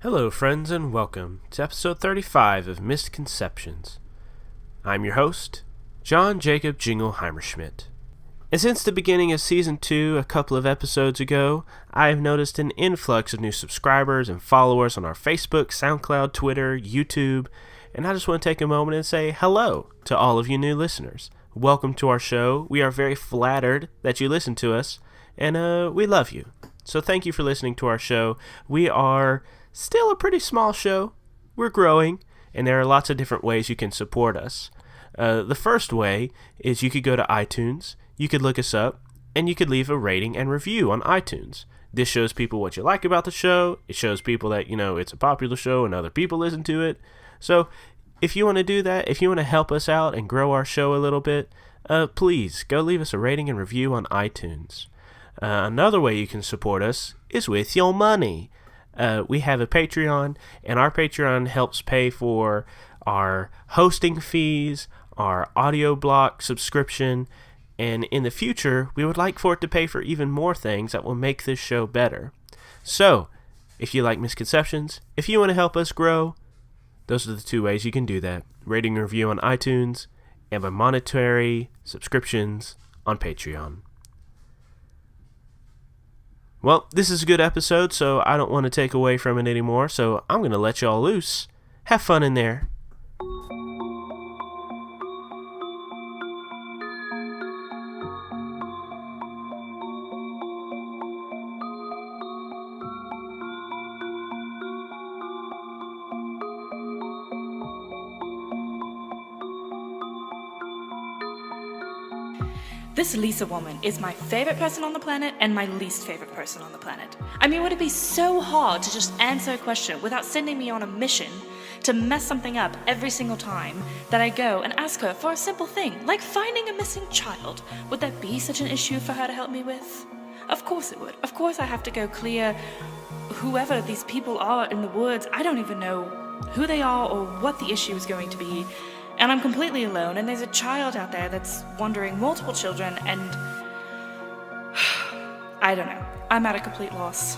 Hello, friends, and welcome to episode 35 of Mistconceptions. I'm your host, John Jacob Jingleheimerschmidt. And since the beginning of Season 2 a couple of episodes ago, I have noticed an influx of new subscribers and followers on our Facebook, SoundCloud, Twitter, YouTube, and I just want to take a moment and say hello to all of you new listeners. Welcome to our show. We are very flattered that you listen to us, and we love you. So thank you for listening to our show. We are still a pretty small show. We're growing, and there are lots of different ways you can support us. The first way is you could go to iTunes, you could look us up, and you could leave a rating and review on iTunes. This shows people what you like about the show. It shows people that, it's a popular show and other people listen to it. So if you want to do that, if you want to help us out and grow our show a little bit, please go leave us a rating and review on iTunes. Another way you can support us is with your money. We have a Patreon, and our Patreon helps pay for our hosting fees, our audio block subscription, and in the future, we would like for it to pay for even more things that will make this show better. So, if you like Misconceptions, if you want to help us grow, those are the two ways you can do that. Rating and review on iTunes, and by monetary subscriptions on Patreon. Well, this is a good episode, so I don't want to take away from it anymore, so I'm going to let y'all loose. Have fun in there. This Lisa woman is my favorite person on the planet and my least favorite person on the planet. I mean, would it be so hard to just answer a question without sending me on a mission to mess something up every single time that I go and ask her for a simple thing, like finding a missing child? Would that be such an issue for her to help me with? Of course it would. Of course I have to go clear whoever these people are in the woods. I don't even know who they are or what the issue is going to be. And I'm completely alone, and there's a child out there that's wandering, multiple children, and I don't know. I'm at a complete loss.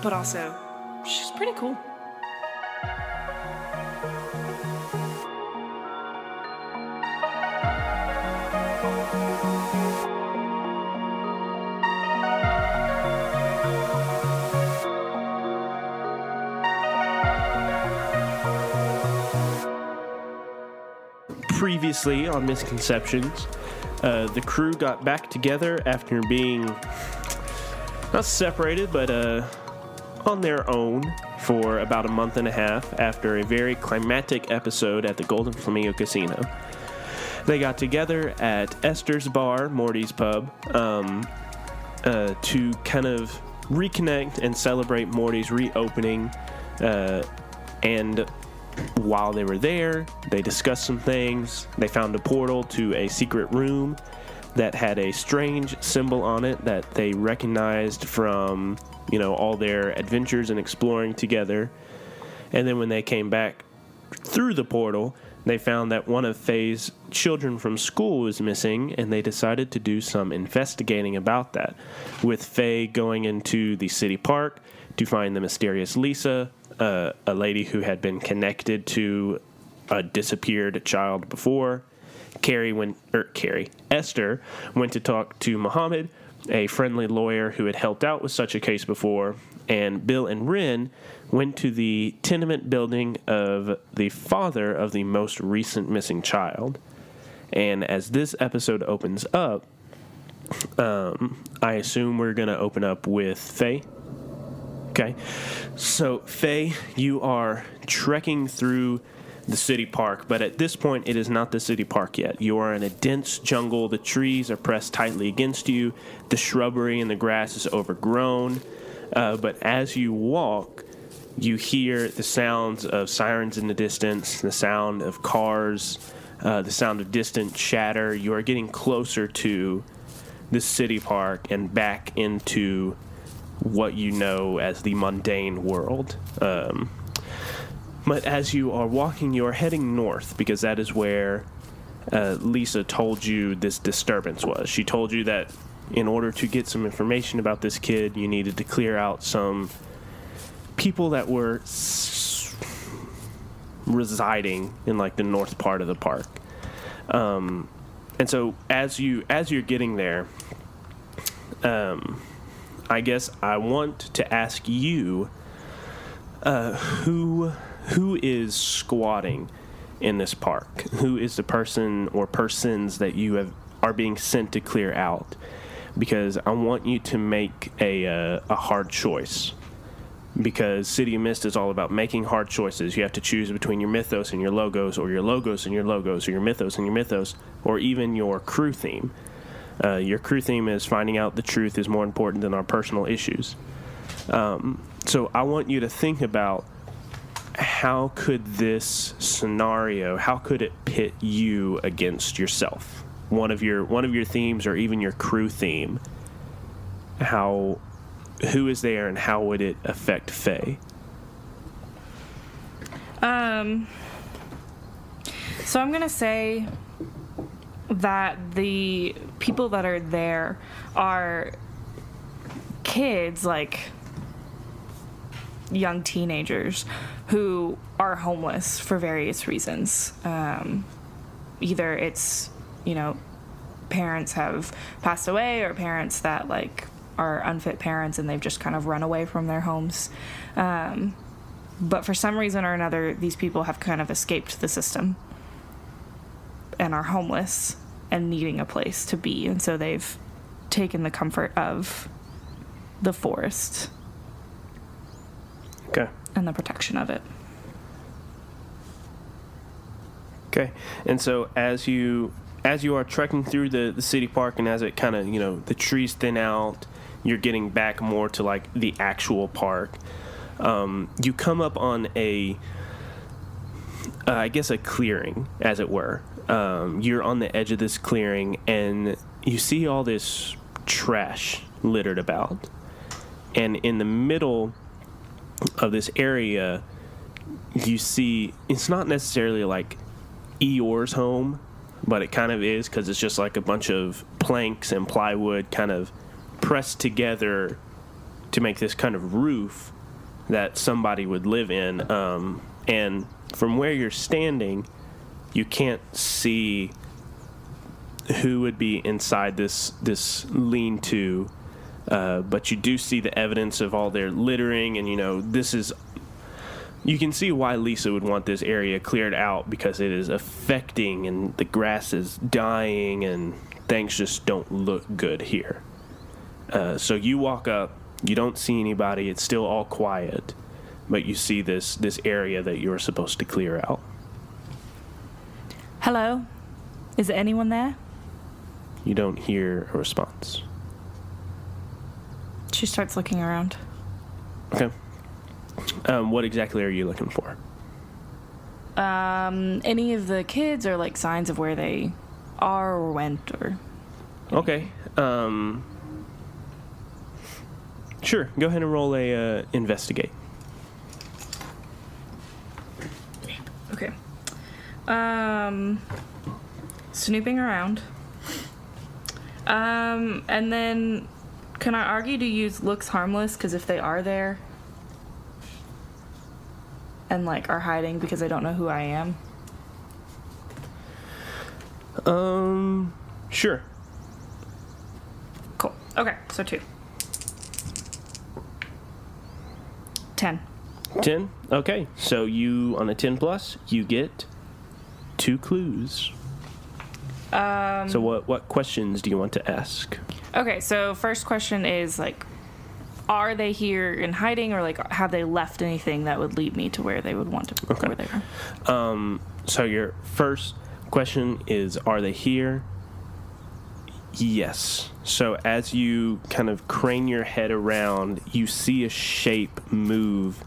But also, she's pretty cool. Previously on Misconceptions, the crew got back together after being not separated, but on their own for about a month and a half after a very climactic episode at the Golden Flamingo Casino. They got together at Esther's Bar, Morty's Pub, to kind of reconnect and celebrate Morty's reopening, and while they were there, they discussed some things. They found a portal to a secret room that had a strange symbol on it that they recognized from, all their adventures and exploring together. And then when they came back through the portal, they found that one of Faye's children from school was missing, and they decided to do some investigating about that, with Faye going into the city park to find the mysterious Lisa, a lady who had been connected to a disappeared child before. Esther went to talk to Muhammad, a friendly lawyer who had helped out with such a case before, and Bill and Ren went to the tenement building of the father of the most recent missing child. And as this episode opens up, I assume we're going to open up with Faye. Okay, so Faye, you are trekking through the city park, but at this point it is not the city park yet. You are in a dense jungle. The trees are pressed tightly against you. The shrubbery and the grass is overgrown. But as you walk, you hear the sounds of sirens in the distance, the sound of cars, the sound of distant chatter. You are getting closer to the city park and back into what you know as the mundane world. But as you are walking, you are heading north, because that is where Lisa told you this disturbance was. She told you that in order to get some information about this kid, you needed to clear out some people that were residing in like the north part of the park. And so as you're getting there, I guess I want to ask you, who is squatting in this park? Who is the person or persons that you are being sent to clear out? Because I want you to make a hard choice. Because City of Mist is all about making hard choices. You have to choose between your mythos and your logos, or your logos and your logos, or your mythos and your mythos, or even your crew theme. Your crew theme is finding out the truth is more important than our personal issues. So I want you to think about how could this scenario, how could it pit you against yourself? One of your themes, or even your crew theme. Who is there, and how would it affect Faye? So I'm gonna say that the people that are there are kids, like young teenagers who are homeless for various reasons. Either it's, parents have passed away, or parents that like are unfit parents and they've just kind of run away from their homes. But for some reason or another, these people have kind of escaped the system and are homeless and needing a place to be. And so they've taken the comfort of the forest. Okay. And the protection of it. Okay. And so as you are trekking through the city park, and as it kind of, the trees thin out, you're getting back more to like the actual park. You come up on a clearing, as it were. You're on the edge of this clearing, and you see all this trash littered about. And in the middle of this area, you see, it's not necessarily like Eeyore's home, but it kind of is, because it's just like a bunch of planks and plywood kind of pressed together to make this kind of roof that somebody would live in. And from where you're standing, you can't see who would be inside this lean-to, but you do see the evidence of all their littering, and you can see why Lisa would want this area cleared out, because it is affecting, and the grass is dying, and things just don't look good here. So you walk up, you don't see anybody, it's still all quiet, but you see this area that you're supposed to clear out. Hello? Is there anyone there? You don't hear a response. She starts looking around. Okay. What exactly are you looking for? Any of the kids, or like signs of where they are or went, or... Okay. Sure. Go ahead and roll a investigate. Okay. Snooping around. And then can I argue to use looks harmless, because if they are there and like are hiding because they don't know who I am? Sure. Cool. Okay, so 2. 10. 10? Okay. So you, on a 10 plus, you get 2 clues. So what questions do you want to ask? Okay, so first question is, like, are they here in hiding, or, like, have they left anything that would lead me to where they would want to be, where they are? So your first question is, are they here? Yes. So as you kind of crane your head around, you see a shape move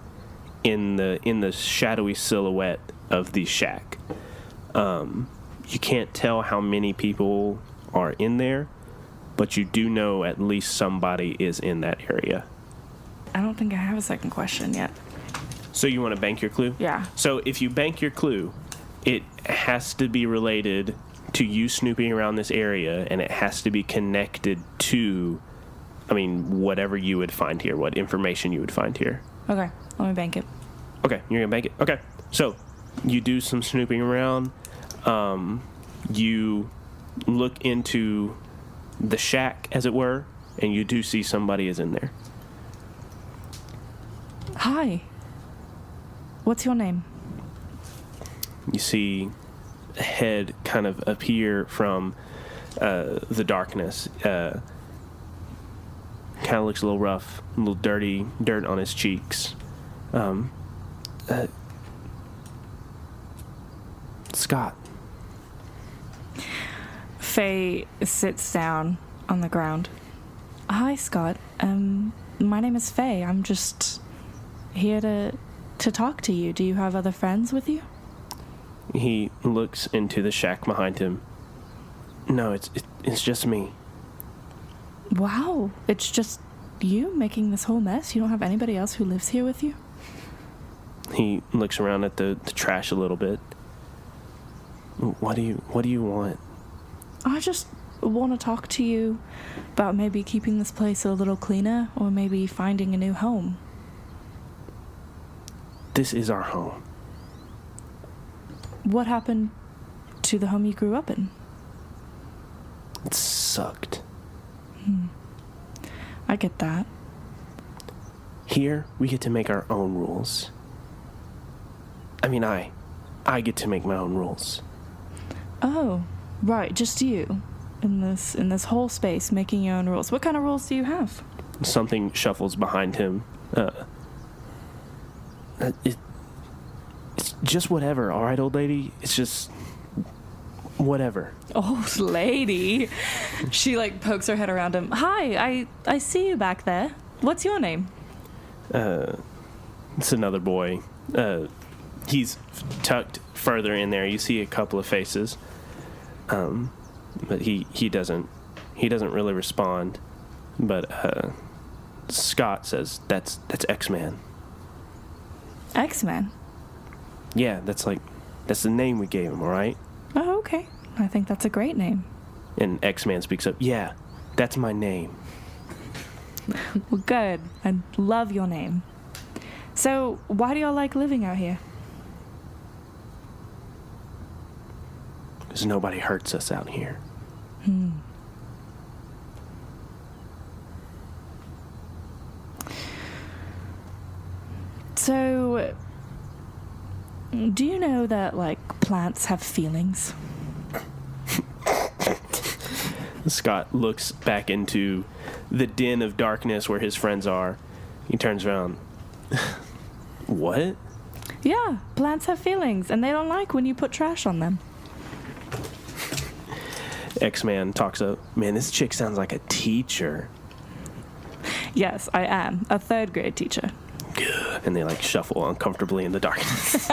in the shadowy silhouette of the shack. You can't tell how many people are in there, but you do know at least somebody is in that area. I don't think I have a second question yet. So you want to bank your clue? Yeah. So if you bank your clue, it has to be related to you snooping around this area, and it has to be connected to, whatever you would find here, what information you would find here. Okay, let me bank it. Okay, you're gonna bank it? Okay. So, you do some snooping around. You look into the shack, as it were, and you do see somebody is in there. Hi. What's your name? You see a head kind of appear from the darkness. Kind of looks a little rough, a little dirty, dirt on his cheeks. Scott. Faye sits down on the ground. Hi, Scott. My name is Faye. I'm just here to talk to you. Do you have other friends with you? He looks into the shack behind him. No, it's just me. Wow, it's just you making this whole mess? You don't have anybody else who lives here with you? He looks around at the trash a little bit. What do you want? I just want to talk to you about maybe keeping this place a little cleaner or maybe finding a new home. This is our home. What happened to the home you grew up in? It sucked. I get that. Here, we get to make our own rules. I mean, I get to make my own rules. Oh, right, just you. In this whole space, making your own rules. What kind of rules do you have? Something shuffles behind him. It's just whatever, all right, old lady? It's just whatever. Old lady. She, pokes her head around him. Hi, I see you back there. What's your name? It's another boy. He's tucked further in there. You see a couple of faces. But he doesn't really respond. But Scott says that's X-Man. X-Man? Yeah, that's the name we gave him, all right? Oh, okay. I think that's a great name. And X-Man speaks up. Yeah, that's my name. Well, good. I love your name. So, why do y'all like living out here? Because nobody hurts us out here. So, do you know that, plants have feelings? Scott looks back into the den of darkness where his friends are. He turns around. What? Yeah, plants have feelings, and they don't like when you put trash on them. X-Man talks up. Man, this chick sounds like a teacher. Yes, I am. A 3rd grade teacher. And they shuffle uncomfortably in the darkness.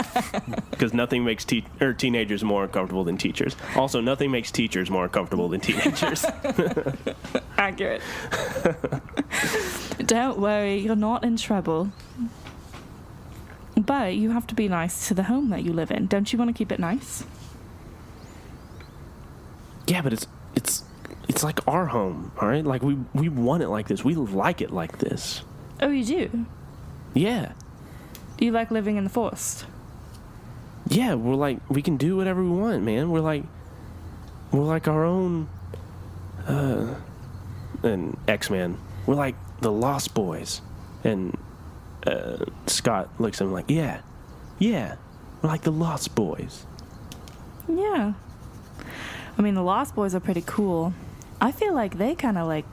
Because nothing makes teenagers more uncomfortable than teachers. Also, nothing makes teachers more uncomfortable than teenagers. Accurate. Don't worry, you're not in trouble. But you have to be nice to the home that you live in. Don't you want to keep it nice? Yeah, but it's like our home, all right? We want it like this. We like it like this. Oh, you do? Yeah. Do you like living in the forest? Yeah, we can do whatever we want, man. We're like our own, and X-Man. We're like the Lost Boys. And, Scott looks at him like, yeah, we're like the Lost Boys. Yeah. I mean, the Lost Boys are pretty cool. I feel like they kind of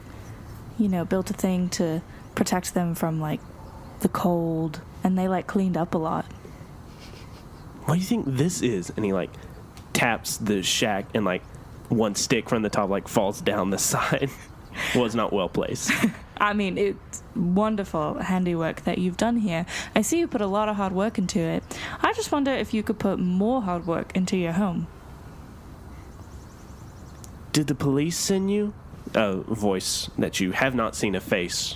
built a thing to protect them from the cold, and they cleaned up a lot. What do you think this is? And he taps the shack, and one stick from the top falls down the side. Was not well placed. I mean, it's wonderful handiwork that you've done here. I see you put a lot of hard work into it. I just wonder if you could put more hard work into your home. Did the police send you? A voice that you have not seen a face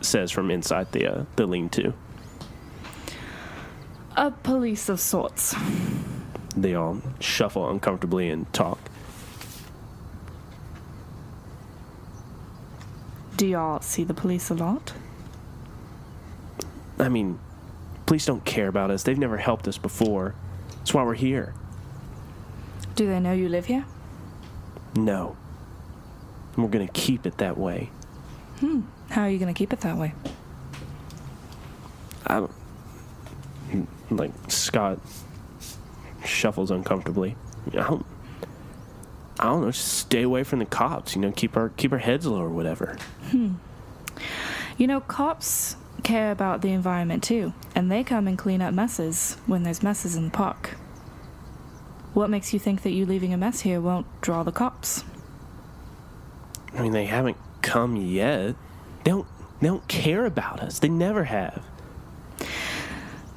says from inside the lean-to. A police of sorts. They all shuffle uncomfortably and talk. Do y'all see the police a lot? I mean, police don't care about us. They've never helped us before. That's why we're here. Do they know you live here? No. And we're going to keep it that way. How are you going to keep it that way? I don't... Like, Scott shuffles uncomfortably. I don't know, just stay away from the cops, keep our heads low or whatever. Cops care about the environment too, and they come and clean up messes when there's messes in the park. What makes you think that you leaving a mess here won't draw the cops? I mean, they haven't come yet. They don't care about us. They never have.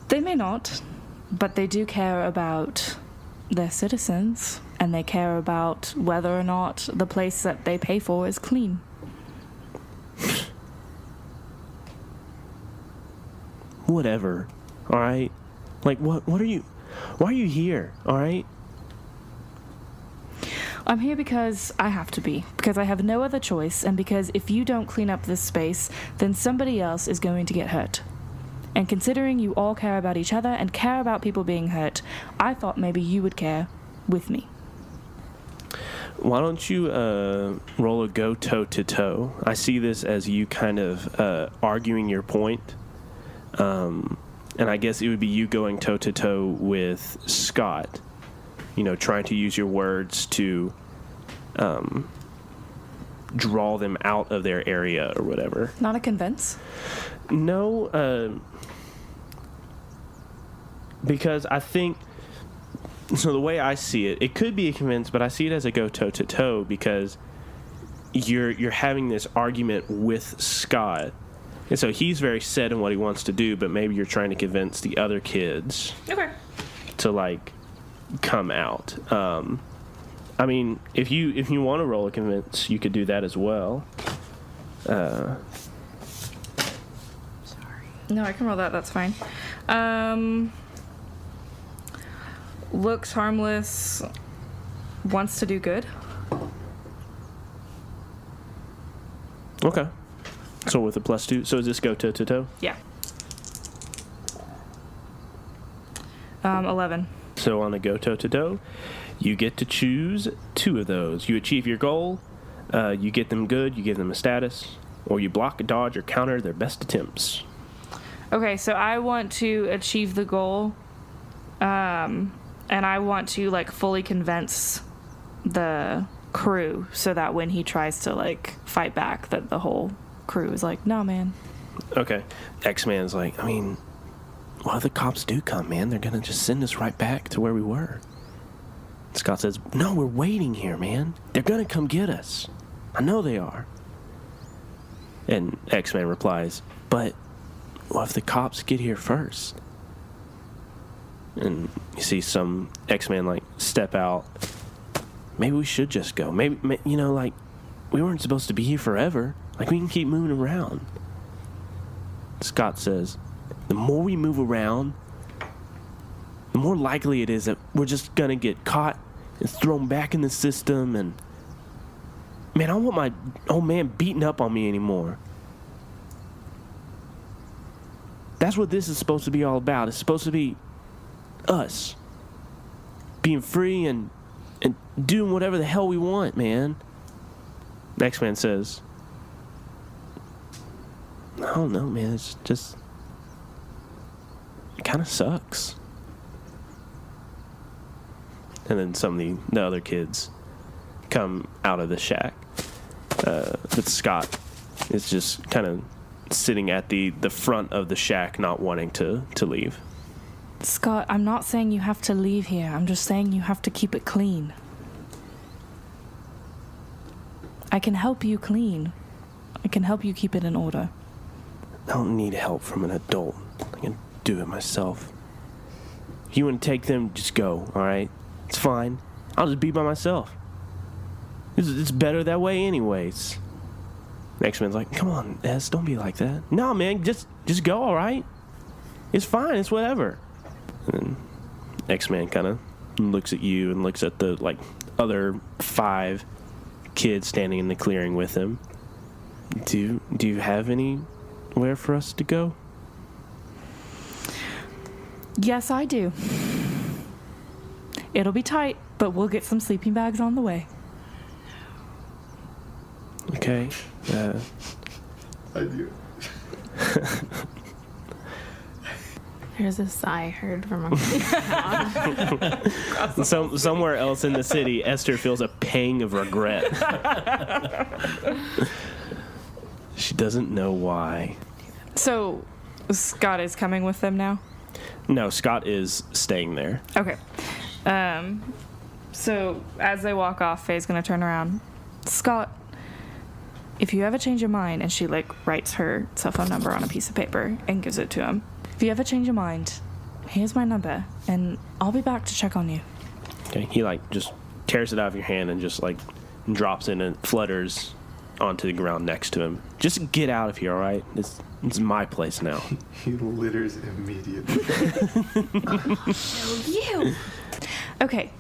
They may not, but they do care about their citizens, and they care about whether or not the place that they pay for is clean. Whatever, all right? Like, what are you... Why are you here, all right? I'm here because I have to be, because I have no other choice, and because if you don't clean up this space, then somebody else is going to get hurt. And considering you all care about each other and care about people being hurt, I thought maybe you would care with me. Why don't you roll a go toe-to-toe? I see this as you kind of arguing your point. And I guess it would be you going toe-to-toe with Scott, trying to use your words to draw them out of their area or whatever. Not a convince? No, because I think... So the way I see it, it could be a convince, but I see it as a go toe-to-toe because you're having this argument with Scott. And so he's very set in what he wants to do, but maybe you're trying to convince the other kids to, come out. I mean, if you want to roll a convince, you could do that as well. Sorry. No, I can roll that. That's fine. Looks harmless, wants to do good. Okay. So with a +2, so does this go toe-to-toe? Yeah. 11. So on a go toe-to-toe, you get to choose 2 of those. You achieve your goal, you get them good, you give them a status, or you block, dodge, or counter their best attempts. Okay, so I want to achieve the goal, and I want to, fully convince the crew so that when he tries to, fight back, that the whole crew is like, no, man. Okay. X-Man's like, I mean, what if the cops do come, man? They're going to just send us right back to where we were. Scott says, no, we're waiting here, man. They're going to come get us. I know they are. And X-Man replies, but what if the cops get here first? And you see some X-Man, step out. Maybe we should just go. Maybe, we weren't supposed to be here forever. We can keep moving around. Scott says, the more we move around, the more likely it is that we're just going to get caught and thrown back in the system. And, man, I don't want my old man beating up on me anymore. That's what this is supposed to be all about. It's supposed to be us being free and doing whatever the hell we want, man. Next man says, I don't know, man. It's just, it kind of sucks. And then some of the other kids come out of the shack. But Scott is just kind of sitting at the front of the shack, not wanting to leave. Scott, I'm not saying you have to leave here. I'm just saying you have to keep it clean. I can help you clean. I can help you keep it in order. I don't need help from an adult. I can do it myself. If you want to take them, just go, all right? It's fine. I'll just be by myself. It's better that way anyways. Next man's like, come on, S, don't be like that. No, man, just go, all right? It's fine, it's whatever. And then X-Man kind of looks at you and looks at the, other 5 kids standing in the clearing with him. Do you have anywhere for us to go? Yes, I do. It'll be tight, but we'll get some sleeping bags on the way. Okay. I do. There's a sigh heard from a Somewhere else in the city, Esther feels a pang of regret. She doesn't know why. So, Scott is coming with them now? No, Scott is staying there. Okay. So, as they walk off, Faye's gonna turn around. Scott, if you ever change your mind, and she, writes her cell phone number on a piece of paper and gives it to him. If you ever change your mind, here's my number, and I'll be back to check on you. Okay, he, just tears it out of your hand and just, drops it and it flutters onto the ground next to him. Just get out of here, all right? It's my place now. He litters immediately. you. Okay.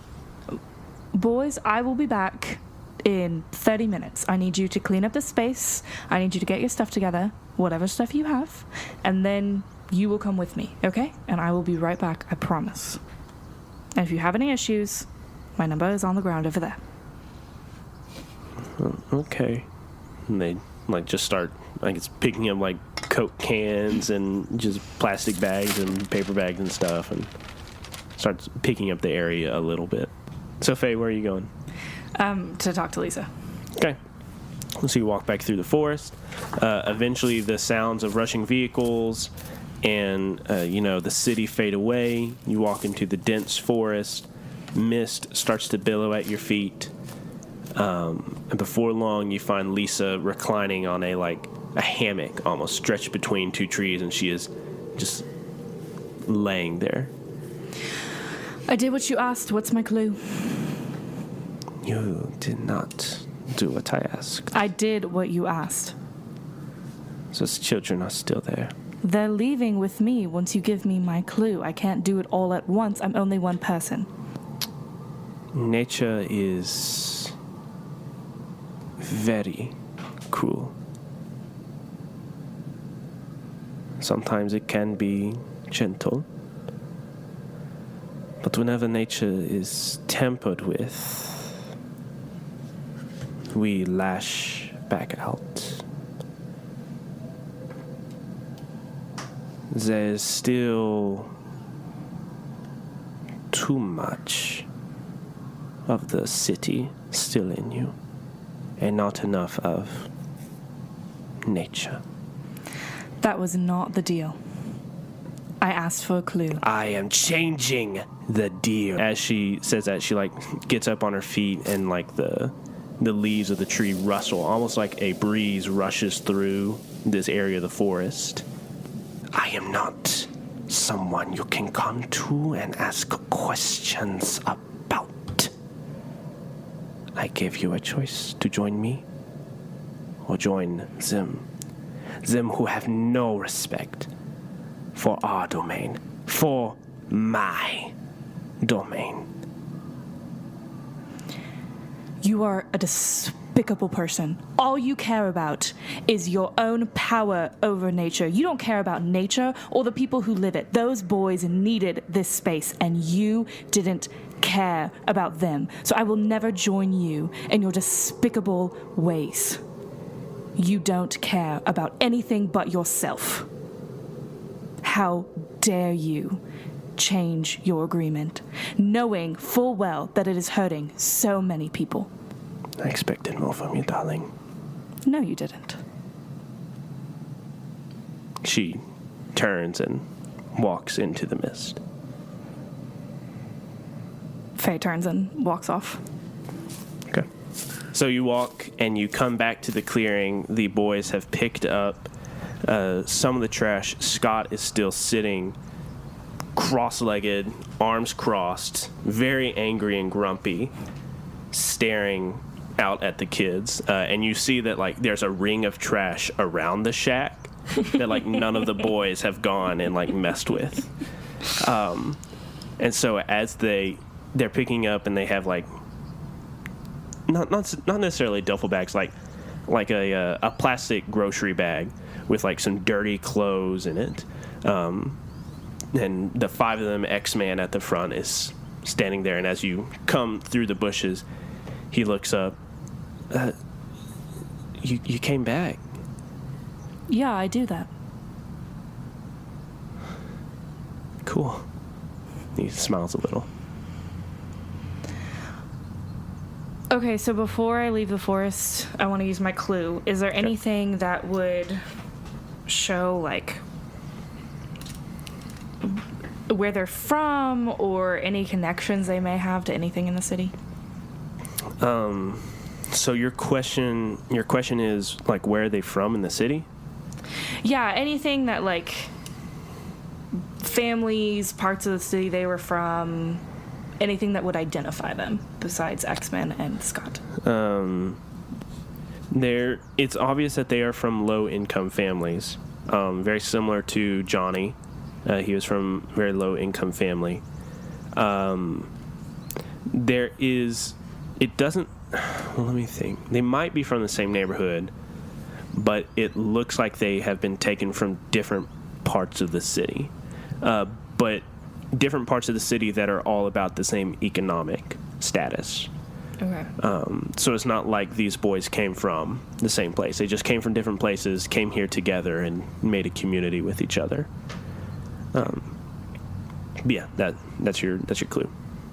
Boys, I will be back in 30 minutes. I need you to clean up the space. I need you to get your stuff together, whatever stuff you have, and then you will come with me, okay? And I will be right back, I promise. And if you have any issues, my number is on the ground over there. Okay. And they, just start, it's picking up, Coke cans and just plastic bags and paper bags and stuff, and starts picking up the area a little bit. So, Faye, where are you going? To talk to Lisa. Okay. So you walk back through the forest. Eventually, the sounds of rushing vehicles and, the city fade away. You walk into the dense forest. Mist starts to billow at your feet. And before long, you find Lisa reclining on a hammock, almost stretched between two trees, and she is just laying there. I did what you asked. What's my clue? You did not do what I asked. I did what you asked. So the children are still there. They're leaving with me once you give me my clue. I can't do it all at once. I'm only one person. Nature is very cruel. Sometimes it can be gentle. But whenever nature is tampered with, we lash back out. There's still too much of the city still in you, and not enough of nature. That was not the deal. I asked for a clue. I am changing the deal. As she says that, she gets up on her feet, and the leaves of the tree rustle, almost like a breeze rushes through this area of the forest. I am not someone you can come to and ask questions about. I gave you a choice to join me or join them. Them who have no respect for our domain, for my domain. You are a despicable person. All you care about is your own power over nature. You don't care about nature or the people who live it. Those boys needed this space, and you didn't care about them. So I will never join you in your despicable ways. You don't care about anything but yourself. How dare you change your agreement, knowing full well that it is hurting so many people? I expected more from you, darling. No, you didn't. She turns and walks into the mist. Faye turns and walks off. Okay. So you walk and you come back to the clearing. The boys have picked up some of the trash. Scott is still sitting cross-legged, arms crossed, very angry and grumpy, staring out at the kids. And you see that there's a ring of trash around the shack that none of the boys have gone and messed with. And so as they're picking up, and they have not necessarily duffel bags, like a plastic grocery bag with some dirty clothes in it. and the 5 of them, X-Man at the front is standing there, and as you come through the bushes, he looks up. You came back. Yeah, I do that. Cool. He smiles a little. Okay, so before I leave the forest, I want to use my clue. Is there anything that would show, like, where they're from or any connections they may have to anything in the city? So your question is, like, where are they from in the city? Yeah, anything that, like, families, parts of the city they were from, anything that would identify them besides X-Men and Scott. It's obvious that they are from low-income families, very similar to Johnny. He was from a very low-income family. Let me think. They might be from the same neighborhood, but it looks like they have been taken from different parts of the city. But different parts of the city that are all about the same economic status. Okay. So it's not like these boys came from the same place. They just came from different places, came here together, and made a community with each other. But yeah, that's your clue.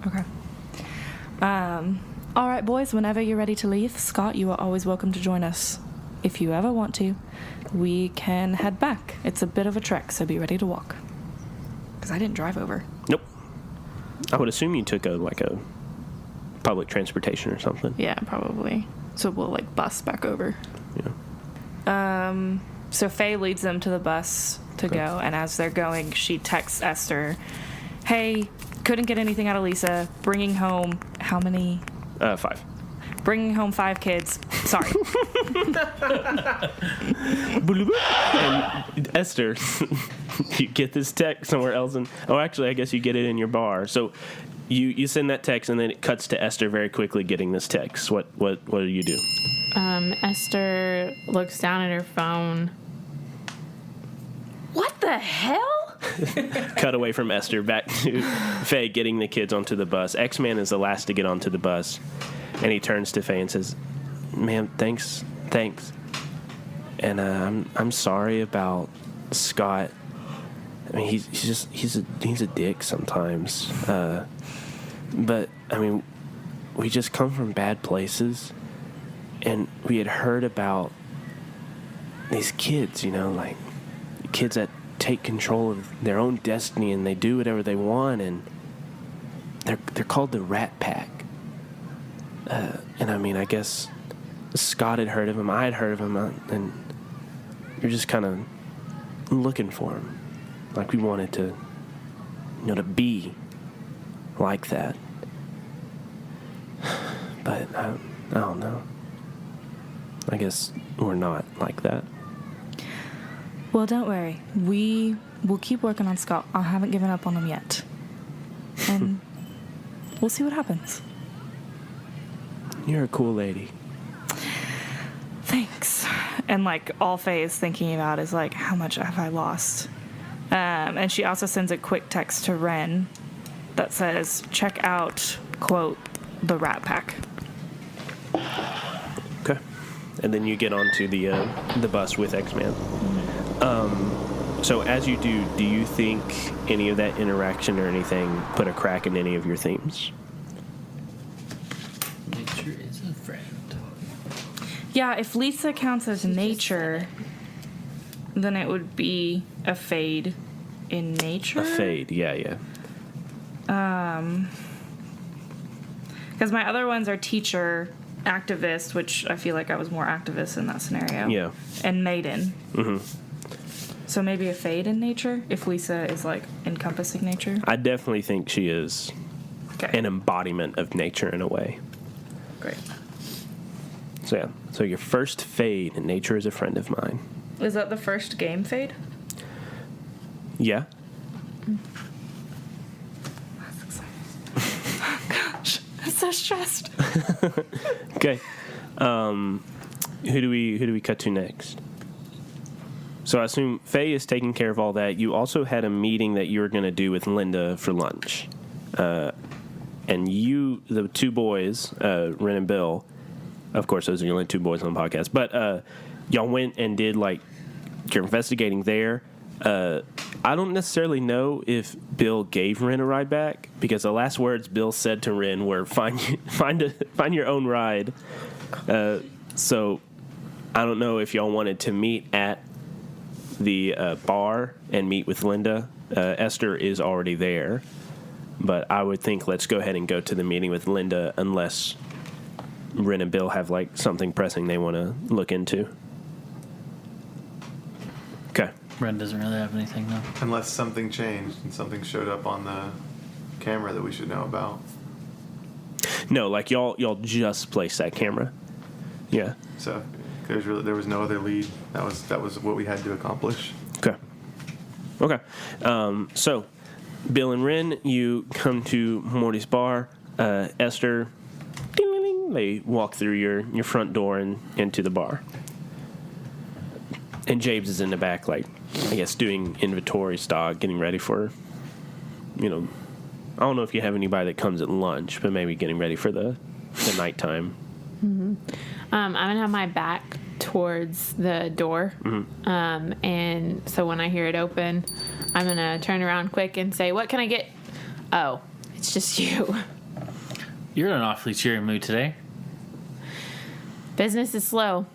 Okay. All right, boys, whenever you're ready to leave, Scott, you are always welcome to join us. If you ever want to, we can head back. It's a bit of a trek, so be ready to walk. Because I didn't drive over. Nope. I would assume you took a public transportation or something. Yeah, probably. So we'll, like, bus back over. Yeah. So Faye leads them to the bus to go, and as they're going, she texts Esther, hey, couldn't get anything out of Lisa, bringing home, how many? 5. Bringing home 5 kids. Sorry. And Esther, you get this text somewhere else, actually, I guess you get it in your bar. So you send that text, and then it cuts to Esther very quickly getting this text. What do you do? Esther looks down at her phone. What the hell? Cut away from Esther, back to Faye getting the kids onto the bus. X-Man is the last to get onto the bus, and he turns to Faye and says, "Ma'am, thanks. And I'm sorry about Scott. I mean, he's a dick sometimes. But I mean, we just come from bad places, and we had heard about these kids, like kids that take control of their own destiny, and they do whatever they want, and they're called the Rat Pack. And I mean, I guess Scott had heard of him, I had heard of him, and you're just kind of looking for him, like we wanted to, to be like that. But I don't know. I guess we're not like that." Well, don't worry. We will keep working on Scott. I haven't given up on him yet. And we'll see what happens. You're a cool lady. Thanks. And, like, all Faye is thinking about is, like, how much have I lost? And she also sends a quick text to Ren that says, check out, quote, the Rat Pack. Okay. And then you get onto the bus with X-Man. So as you do you think any of that interaction or anything put a crack in any of your themes? Nature is a friend. Yeah, if Lisa counts as nature, then it would be a fade in nature. A fade, yeah. Because my other ones are teacher, activist, which I feel like I was more activist in that scenario. Yeah. And maiden. Mm-hmm. So maybe a fade in nature, if Lisa is, like, encompassing nature. I definitely think she is Okay. an embodiment of nature in a way. Great. So yeah. So your first fade, and nature is a friend of mine. Is that the first game fade? Yeah. That's exciting. Oh, gosh. I'm so stressed. Okay. Who do we cut to next? So I assume Faye is taking care of all that. You also had a meeting that you were going to do with Linda for lunch. And you, the two boys, Ren and Bill, of course, those are the only two boys on the podcast, but y'all went and did, like, you're investigating there. I don't necessarily know if Bill gave Ren a ride back, because the last words Bill said to Ren were, find your own ride. So I don't know if y'all wanted to meet at the bar and meet with Linda. Esther is already there, but I would think let's go ahead and go to the meeting with Linda unless Ren and Bill have, like, something pressing they want to look into. Okay. Ren doesn't really have anything, though. Unless something changed and something showed up on the camera that we should know about. No, like, y'all just placed that camera. Yeah. So there was no other lead. That was what we had to accomplish. Okay. So, Bill and Ren, you come to Morty's bar. Esther, ding-a-ling, they walk through your front door and into the bar. And James is in the back, like, I guess, doing inventory stock, getting ready for, I don't know if you have anybody that comes at lunch, but maybe getting ready for the nighttime. Mm-hmm. I'm going to have my back towards the door. Mm-hmm. And so when I hear it open, I'm going to turn around quick and say, what can I get? Oh, it's just you. You're in an awfully cheery mood today. Business is slow.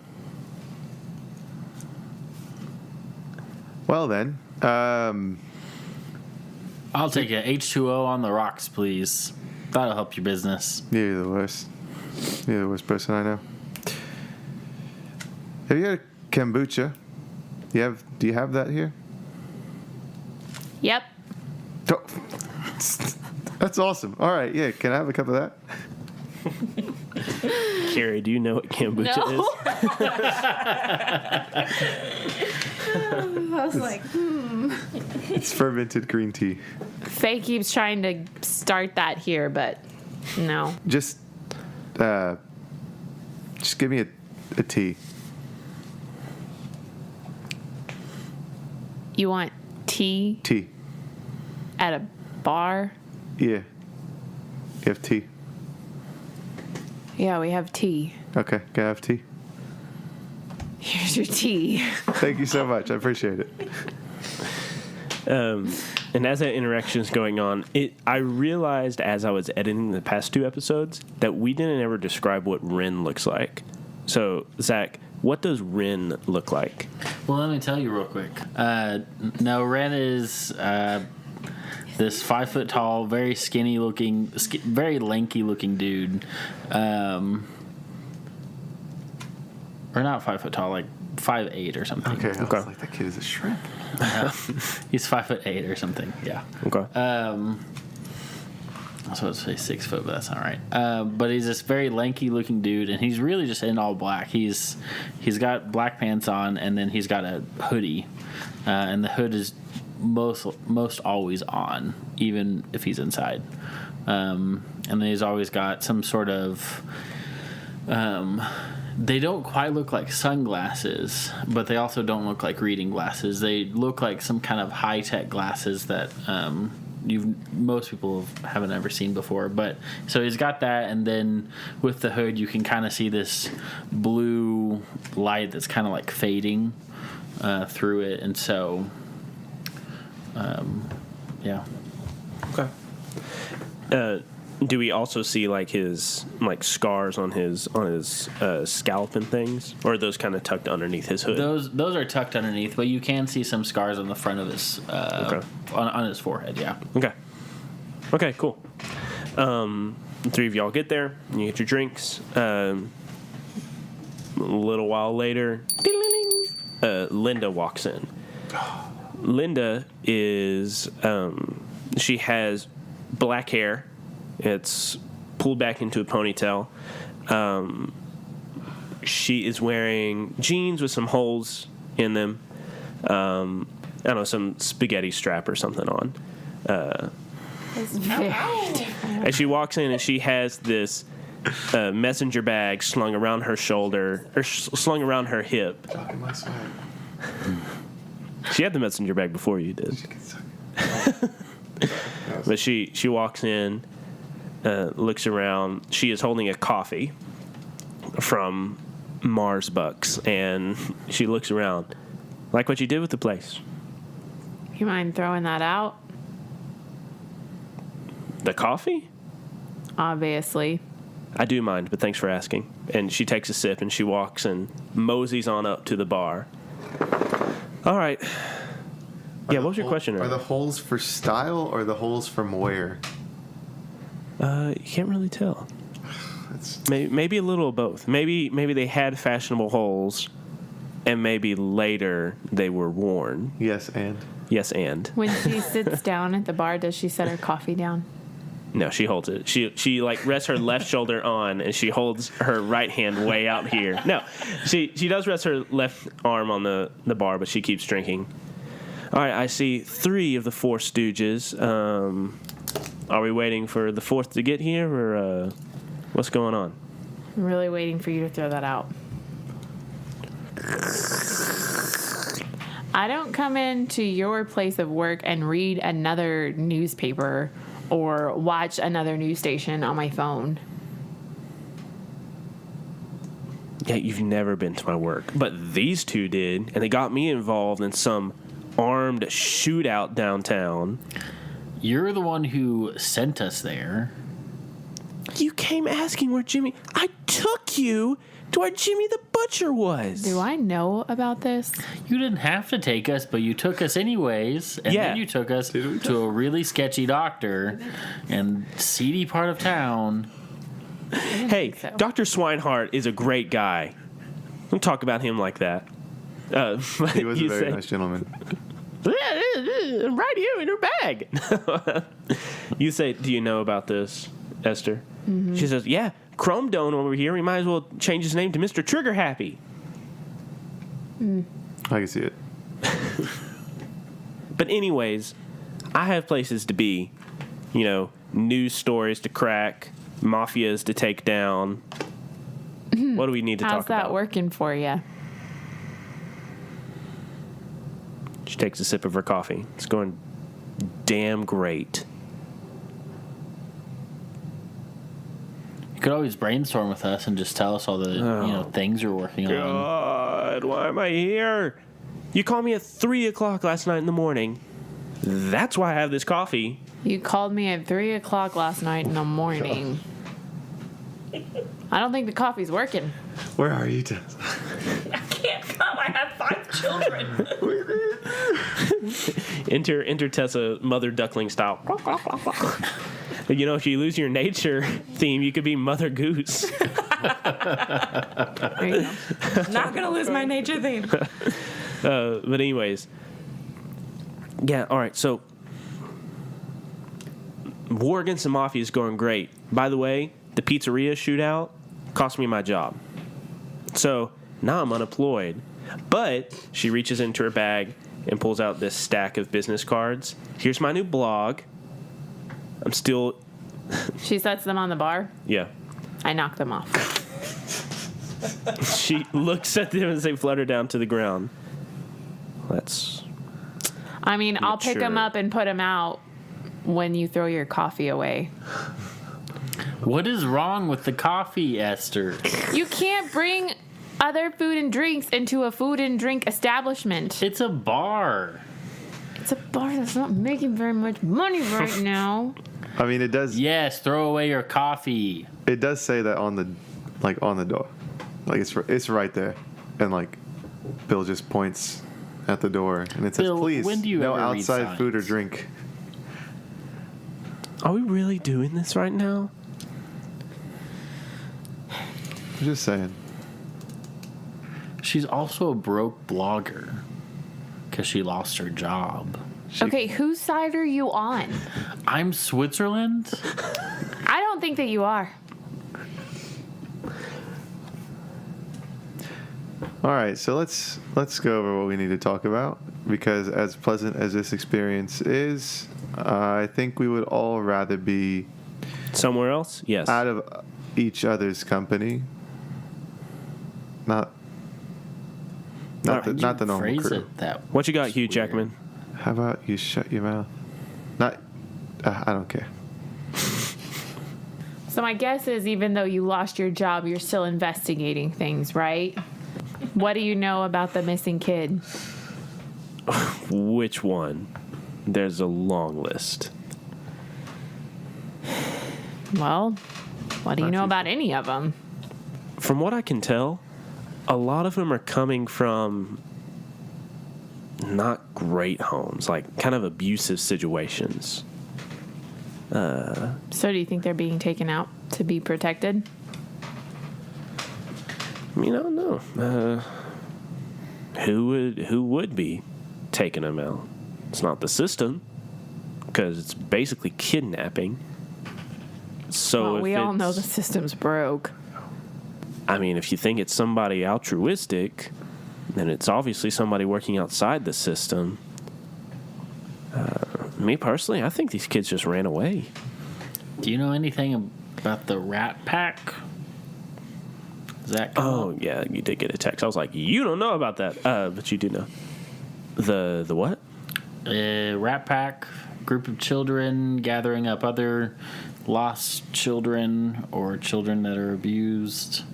Well then, I'll take a H2O on the rocks, please. That'll help your business. you're the worst. You're the worst person I know. Have you had kombucha? Do you have that here? Yep. Oh, that's awesome. All right, yeah. Can I have a cup of that? Carrie, do you know what kombucha is? I was like, It's fermented green tea. Faye keeps trying to start that here, but no. Just give me a tea. You want tea Tea. at a bar? Yeah. You have tea. Yeah, we have tea. Okay, can I have tea? Here's your tea. Thank you so much. I appreciate it. And as that interaction is going on, I realized as I was editing the past two episodes that we didn't ever describe what Ren looks like. So, Zach, what does Ren look like? Well, let me tell you real quick. No, Ren is this 5 foot tall, very skinny looking, very lanky looking dude. Or not 5 foot tall, like 5'8" or something. Okay, I was like, that kid is a shrimp. He's 5'8" or something. Yeah. Okay. I was supposed to say 6 foot, but that's not right. But he's this very lanky looking dude, and he's really just in all black. He's got black pants on, and then he's got a hoodie, and the hood is most always on, even if he's inside. And then he's always got some sort of. They don't quite look like sunglasses, but they also don't look like reading glasses. They look like some kind of high-tech glasses that most people haven't ever seen before. But so he's got that, and then with the hood, you can kind of see this blue light that's kind of like fading through it, and so yeah. Okay. Do we also see like his scars on his scalp and things, or are those kind of tucked underneath his hood? Those are tucked underneath, but you can see some scars on the front of his on his forehead. Yeah. Okay. Cool. The three of y'all get there. You get your drinks. A little while later, Linda walks in. Linda is she has black hair. It's pulled back into a ponytail. She is wearing jeans with some holes in them. I don't know, some spaghetti strap or something on. It's very different. And she walks in and she has this messenger bag slung around her shoulder, or slung around her hip. Talking my swag. She had the messenger bag before you did. But she walks in, looks around. She is holding a coffee from Mars Bucks, and she looks around. Like what you did with the place. You mind throwing that out? The coffee? Obviously. I do mind, but thanks for asking. And she takes a sip, and she walks and moseys on up to the bar. All right. Yeah, what was your question? Are the holes for style or the holes from where? You can't really tell. Maybe a little of both. Maybe they had fashionable holes, and maybe later they were worn. Yes, and? Yes, and. When she sits down at the bar, does she set her coffee down? No, she holds it. She like rests her left shoulder on, and she holds her right hand way out here. No, she does rest her left arm on the bar, but she keeps drinking. All right, I see 3 of the 4 Stooges. Are we waiting for the 4th to get here, or what's going on? I'm really waiting for you to throw that out. I don't come into your place of work and read another newspaper or watch another news station on my phone. Yeah, you've never been to my work. But these 2 did, and they got me involved in some armed shootout downtown. You're the one who sent us there. You came asking where Jimmy... I took you to where Jimmy the Butcher was. Do I know about this? You didn't have to take us, but you took us anyways. And Yeah. then you took us to a really sketchy doctor in seedy part of town. Hey, so. Dr. Swinehart is a great guy. Don't talk about him like that. He was a very nice gentleman. Right here in her bag. You say, do you know about this, Esther? Mm-hmm. She says, yeah, Chrome Dome over here. We might as well change his name to Mr. Trigger Happy. I can see it. But anyways, I have places to be. You know, news stories to crack, mafias to take down. What do we need to How's talk about? How's that working for you? She takes a sip of her coffee. It's going damn great. You could always brainstorm with us and just tell us all the things you're working on. God, why am I here? You called me at 3 o'clock last night in the morning. That's why I have this coffee. You called me at 3 o'clock last night in the morning. I don't think the coffee's working. Where are you, Tess? I can't come. I have 5 children. Enter Tessa, Mother Duckling style. You know, if you lose your nature theme, you could be Mother Goose. There you go. Not gonna lose my nature theme. But anyways, yeah. All right. So, war against the mafia is going great. By the way, the pizzeria shootout cost me my job. So now I'm unemployed. But she reaches into her bag and pulls out this stack of business cards. Here's my new blog. I'm still... She sets them on the bar. Yeah. I knock them off. She looks at them as they flutter down to the ground. That's... I mean, I'll pick them Mature. up and put them out when you throw your coffee away. What is wrong with the coffee, Esther? You can't bring other food and drinks into a food and drink establishment. It's a bar. It's a bar that's not making very much money right now. I mean, it does. Yes, throw away your coffee. It does say that on the door, like it's right there, and like Bill just points at the door, and it says, Bill, "Please, when do you no ever read outside food or signs? drink." Are we really doing this right now? I'm just saying. She's also a broke blogger because she lost her job. Okay, whose side are you on? I'm Switzerland? I don't think that you are. All right, so let's go over what we need to talk about, because as pleasant as this experience is, I think we would all rather be Somewhere else? Yes. out of each other's company. Not Not Why'd the you normal phrase crew. it that What you got, was Hugh weird? Jackman? How about you shut your mouth? Not. I don't care. So my guess is even though you lost your job, you're still investigating things, right? What do you know about the missing kid? Which one? There's a long list. Well, what do you know Not too about any of them? From what I can tell, a lot of them are coming from not great homes, like kind of abusive situations. So do you think they're being taken out to be protected? I mean, I don't know. Who would be taking them out? It's not the system, because it's basically kidnapping. So Well, if we all know it's- the system's broke. I mean, if you think it's somebody altruistic, then it's obviously somebody working outside the system. Me personally, I think these kids just ran away. Do you know anything about the Rat Pack? Is that Oh, yeah, you did get a text. I was like, you don't know about that. But you do know. The what? Rat Pack, group of children gathering up other lost children or children that are abused.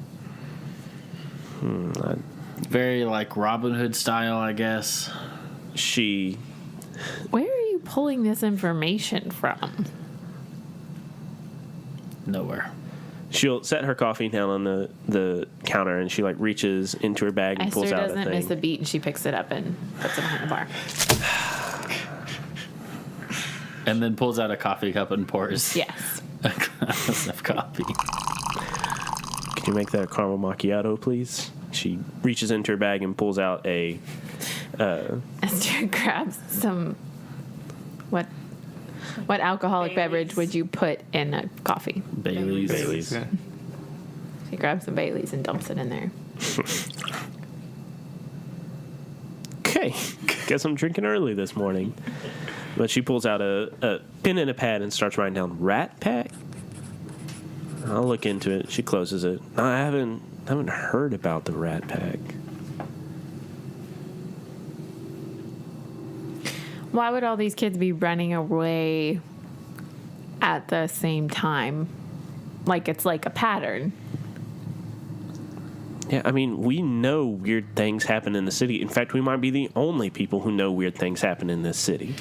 Very like Robin Hood style, I guess. She... Where are you pulling this information from? Nowhere. She'll set her coffee down on the counter, and she like reaches into her bag and Esther pulls out a doesn't miss a thing. beat, and she picks it up and puts it behind the bar. And then pulls out a coffee cup and pours Yes. a glass of coffee. Can you make that a caramel macchiato, please? She reaches into her bag and pulls out a... Esther grabs some. What alcoholic beverage would you put in a coffee? Bailey's. Yeah. She grabs some Baileys and dumps it in there. Okay, guess I'm drinking early this morning. But she pulls out a pen and a pad and starts writing down Rat Pack. I'll look into it. She closes it. No, I haven't heard about the Rat Pack. Why would all these kids be running away at the same time? Like it's like a pattern. Yeah, I mean, we know weird things happen in the city. In fact, we might be the only people who know weird things happen in this city.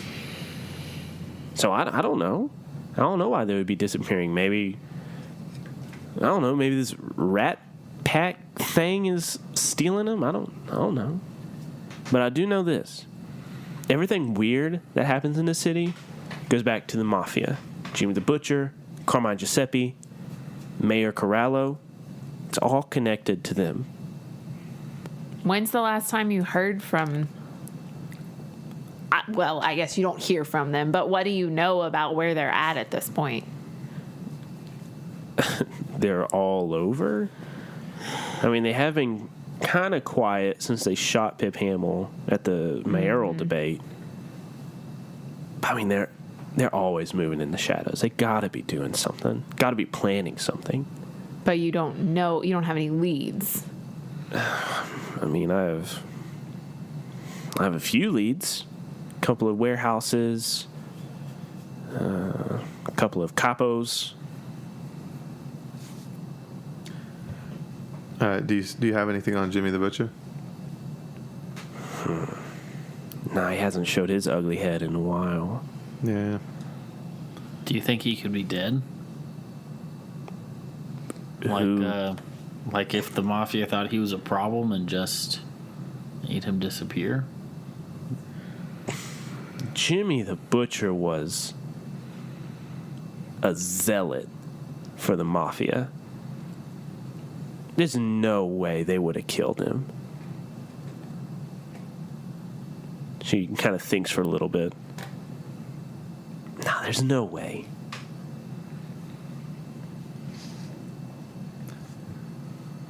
So I don't know. I don't know why they would be disappearing. Maybe, I don't know, maybe this Rat Pack thing is stealing them? I don't know. But I do know this. Everything weird that happens in the city goes back to the mafia. Jimmy the Butcher, Carmine Giuseppe, Mayor Corallo. It's all connected to them. When's the last time you heard from? Well, I guess you don't hear from them, but what do you know about where they're at this point? They're all over. I mean, they have been kind of quiet since they shot Pip Hamill at the mayoral debate. I mean, they're always moving in the shadows. They got to be doing something. Got to be planning something. But you don't know. You don't have any leads. I mean, I have a few leads. A couple of warehouses. A couple of capos. Do you have anything on Jimmy the Butcher? Nah, he hasn't showed his ugly head in a while. Yeah. Do you think he could be dead? Who- Like if the mafia thought he was a problem and just made him disappear? Jimmy the Butcher was a zealot for the mafia. There's no way they would have killed him. She kind of thinks for a little bit. No, there's no way.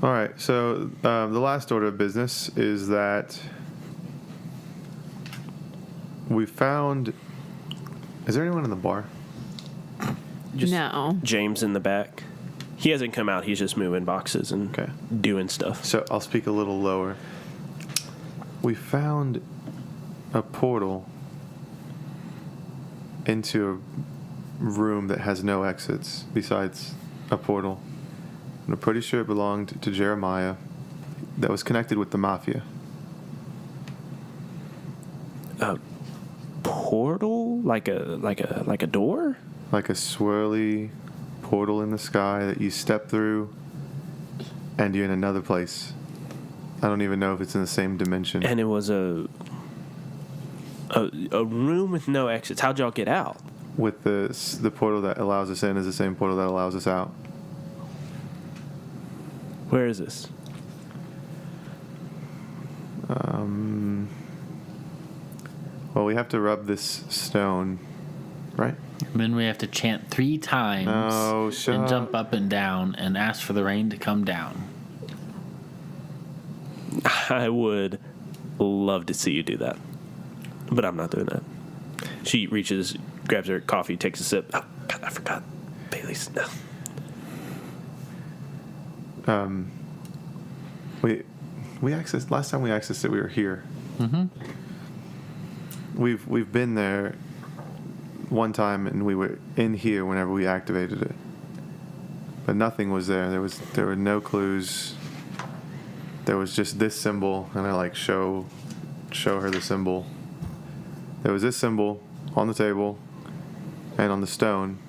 All right. So the last order of business is that we found. Is there anyone in the bar? Just No. James in the back. He hasn't come out. He's just moving boxes and Okay. doing stuff. So I'll speak a little lower. we found a portal into a room that has no exits besides a portal. And I'm pretty sure it belonged to Jeremiah, that was connected with the mafia. A portal? Like a door? Like a swirly portal in the sky that you step through and you're in another place. I don't even know if it's in the same dimension. And it was a room with no exits. How'd y'all get out? With the portal that allows us in is the same portal that allows us out. Where is this? Well, we have to rub this stone, right? And then we have to chant 3 times Oh, shut and up. jump up and down and ask for the rain to come down. I would love to see you do that, but I'm not doing that. She reaches, grabs her coffee, takes a sip. Oh, God, I forgot. Bailey's. No. We accessed last time we accessed it. We were here. Mm-hmm. We've been there one time, and we were in here whenever we activated it. But nothing was there. There were no clues. There was just this symbol, and I show her the symbol. There was this symbol on the table, and on the stone,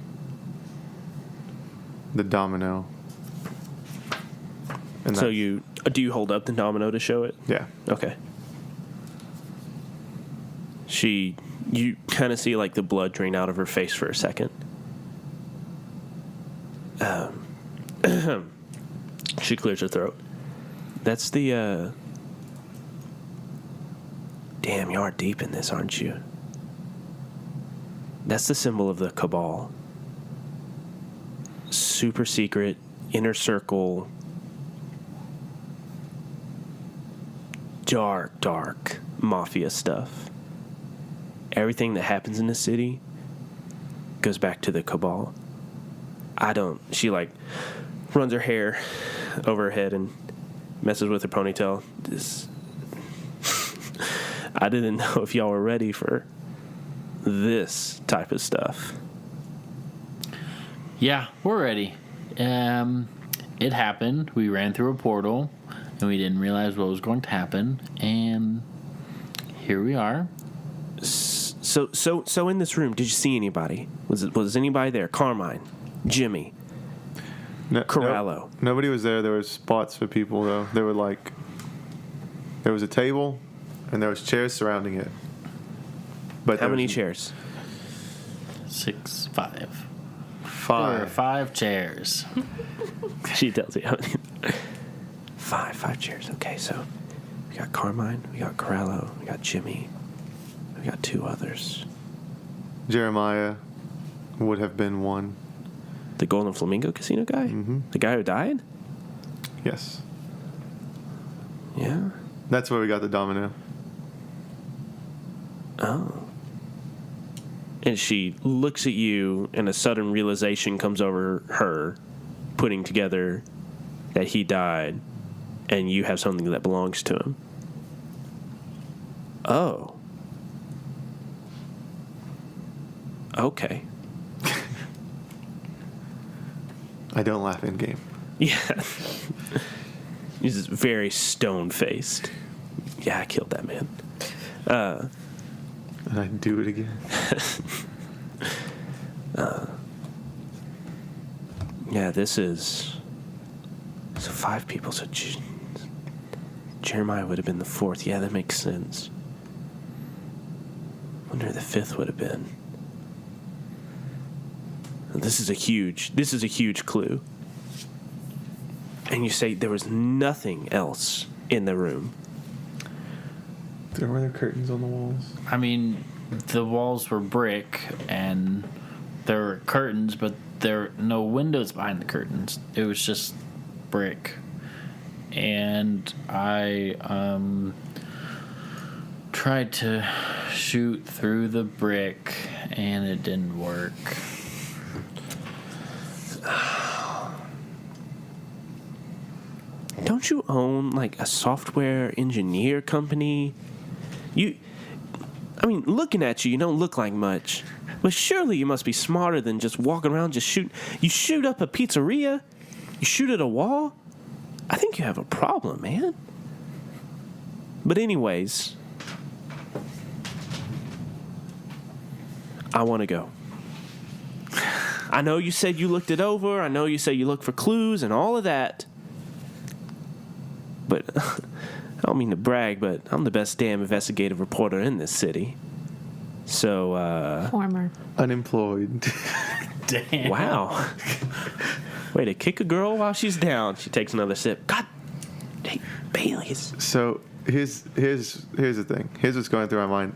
the domino. And So that's- do you hold up the domino to show it? yeah. Okay. You kind of see the blood drain out of her face for a second. She clears her throat. That's the, Damn, you are deep in this, aren't you? That's the symbol of the Cabal. Super secret, inner circle, dark mafia stuff. Everything that happens in the city goes back to the Cabal. She runs her hair over her head and messes with her ponytail. I didn't know if y'all were ready for this type of stuff. Yeah, we're ready. It happened. We ran through a portal, and we didn't realize what was going to happen. And here we are. So in this room, did you see anybody? Was anybody there? Carmine, Jimmy, Corallo. Nobody was there. There were spots for people, though. There was a table, and there was chairs surrounding it. But How many chairs? 6, 5. There were 5. 5 chairs. She tells you how many. Five chairs. Okay, so we got Carmine, we got Corallo, we got Jimmy, we got 2 others. Jeremiah would have been one. The Golden Flamingo Casino guy? Mm-hmm. The guy who died? Yes. Yeah. That's where we got the domino. Oh. And she looks at you, and a sudden realization comes over her, putting together that he died, and you have something that belongs to him. Oh. Okay. I don't laugh in game. Yeah. He's just very stone-faced. Yeah, I killed that man. And I do it again. Yeah, this is... So 5 people, so Jeremiah would have been the 4th. Yeah, that makes sense. Wonder who the 5th would have been. This is a huge clue. And you say there was nothing else in the room. Were there curtains on the walls? I mean, the walls were brick, and there were curtains, but there were no windows behind the curtains. It was just brick. And I tried to shoot through the brick, and it didn't work. Don't don't you own like a software engineer company? I mean, looking at you, you don't look like much. But surely you must be smarter than just walking around just shooting. You shoot up a pizzeria? You shoot at a wall? I think you have a problem, man. But anyways, I want to go. I know you said you looked it over. I know you said you looked for clues and all of that. But I don't mean to brag, but I'm the best damn investigative reporter in this city. So, Former. Unemployed. Damn. Wow. Way to kick a girl while she's down. She takes another sip. God, hey, Bailey's. So here's the thing. Here's what's going through my mind.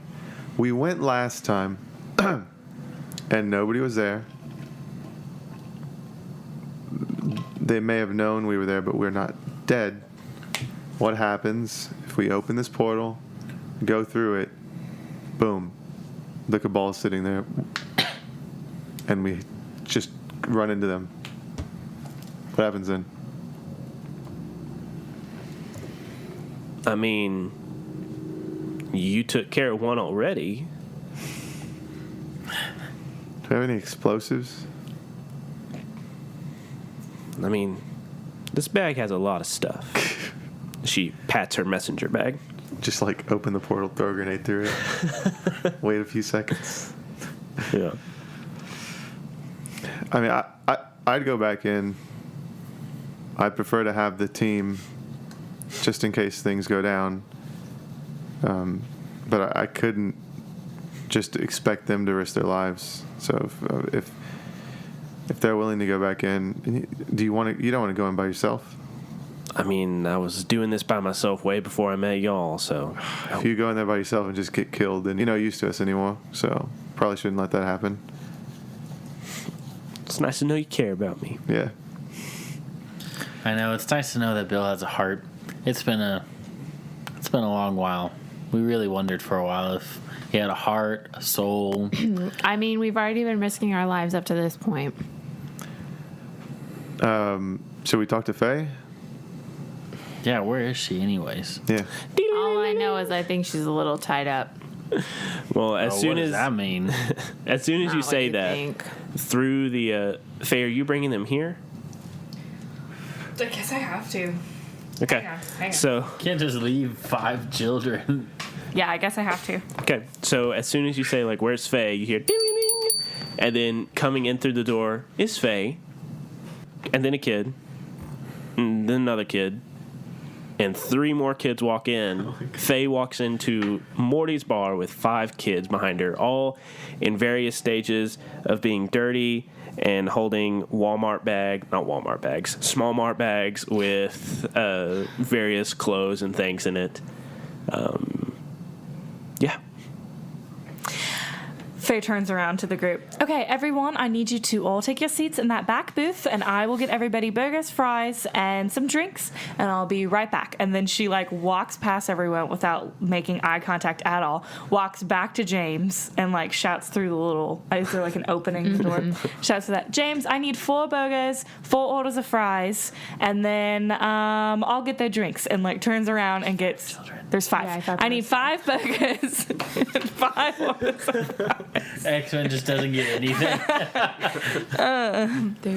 We went last time, and nobody was there. They may have known we were there, but we're not dead. What happens if we open this portal, go through it, boom, look, a ball sitting there, and we just run into them? What happens then? I mean, you took care of one already. Do we have any explosives? I mean, this bag has a lot of stuff. She pats her messenger bag. Just like open the portal, throw a grenade through it, wait a few seconds. Yeah. I mean, I'd go back in. I'd prefer to have the team just in case things go down. But I couldn't just expect them to risk their lives. So if they're willing to go back in, you don't want to go in by yourself? I mean, I was doing this by myself way before I met y'all, so... If you go in there by yourself and just get killed, then you're not used to us anymore. So probably shouldn't let that happen. It's nice to know you care about me. Yeah. I know, it's nice to know that Bill has a heart. It's been a long while. We really wondered for a while if he had a heart, a soul. I mean, we've already been risking our lives up to this point. Should we talk to Faye? Yeah, where is she anyways? Yeah. All I know is I think she's a little tied up. Well, as What soon does as that mean? as soon as you Not what say you that, think. through the Faye, are you bringing them here? I guess I have to. Okay. Hang on. So Can't just leave 5 children. Yeah, I guess I have to. okay. So as soon as you say like, "Where's Faye?" you hear ding ding ding, and then coming in through the door is Faye, and then a kid, and then another kid. And 3 more kids walk in. Faye walks into Morty's bar with 5 kids behind her, all in various stages of being dirty and holding small Mart bags with various clothes and things in it. Yeah. Faye turns around to the group. Okay, everyone, I need you to all take your seats in that back booth, and I will get everybody burgers, fries, and some drinks, and I'll be right back. And then she, like, walks past everyone without making eye contact at all, walks back to James, and, like, shouts through the little, is there, like, an opening in the door? Shouts to that, James, I need 4 burgers, 4 orders of fries, and then I'll get their drinks, and, like, turns around and gets, there's 5. Yeah, I thought I there need was 5 burgers, and 5 orders of fries. X-Men just doesn't get anything.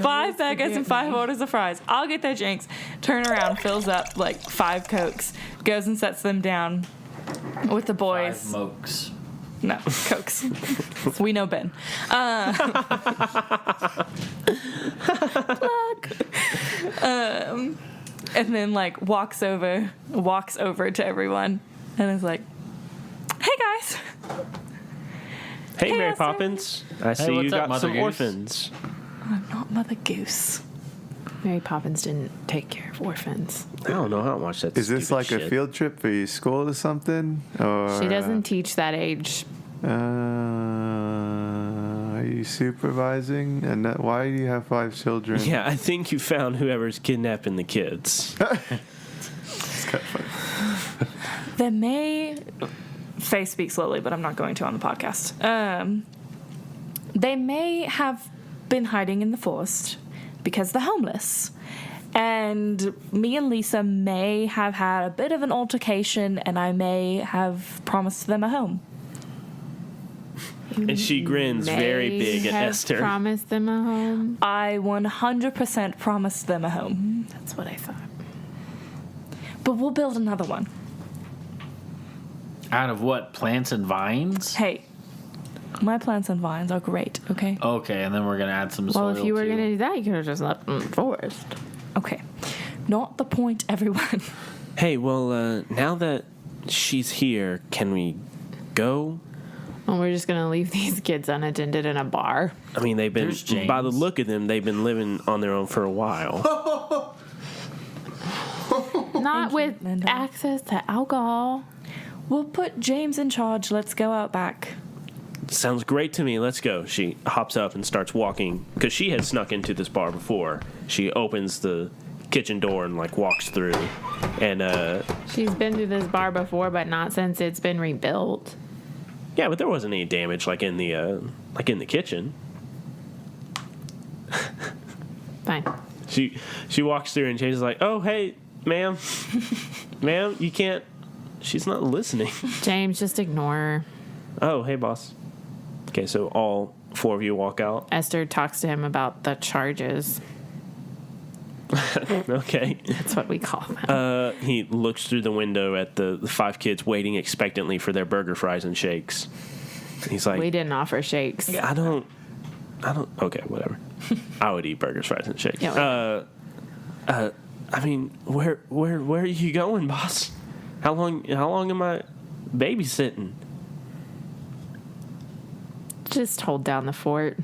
5 burgers and 5 orders of fries. I'll get their drinks. Turn around, fills up like 5 Cokes, goes and sets them down with the 5 boys. Mokes. No, Cokes. We know Ben. Plug. And then like walks over to everyone and is like, "Hey guys." Hey, Hey, Mary Esther. Poppins. I see what's you up, got Mother some Goose? orphans. I'm not Mother Goose. Mary Poppins didn't take care of orphans. I don't know how much that's. Is this like a field trip for your school or something? Or She doesn't teach that age. Are you supervising? And why do you have 5 children? Yeah, I think you found whoever's kidnapping the kids. It's kind of funny. There may... Faye speaks slowly, but I'm not going to on the podcast. They may have been hiding in the forest because they're homeless. And me and Lisa may have had a bit of an altercation, and I may have promised them a home. And she grins very big at have Esther. Promised them a home. I 100% promised them a home. That's what I thought. But we'll build another one. Out of what? Plants and vines? Hey, my plants and vines are great, okay? Okay, and then we're gonna add some soil. Well, if you were too. going to do that, you could have just left them in the forest. Okay. Not the point, everyone. Hey, well, now that she's here, can we go? Well, we're just going to leave these kids unattended in a bar. I mean, they've been, There's James. by the look of them, they've been living on their own for a while. Not with Linda. access to alcohol. We'll put James in charge. Let's go out back. Sounds great to me. Let's go. She hops up and starts walking because she had snuck into this bar before. She opens the kitchen door and like walks through, and She's been to this bar before, but not since it's been rebuilt. yeah, but there wasn't any damage like in the kitchen. Fine. She walks through and James is like, "Oh, hey, ma'am, ma'am, you can't." She's not listening. James, just ignore her. Oh, hey, boss. Okay, so all four of you walk out. Esther talks to him about the charges. Okay. That's what we call them. He looks through the window at the five kids waiting expectantly for their burger, fries, and shakes. He's like, We didn't offer shakes. I don't. Okay, whatever. I would eat burgers, fries, and shakes. Yeah, I mean, where are you going, boss? How long am I babysitting? Just hold down the fort.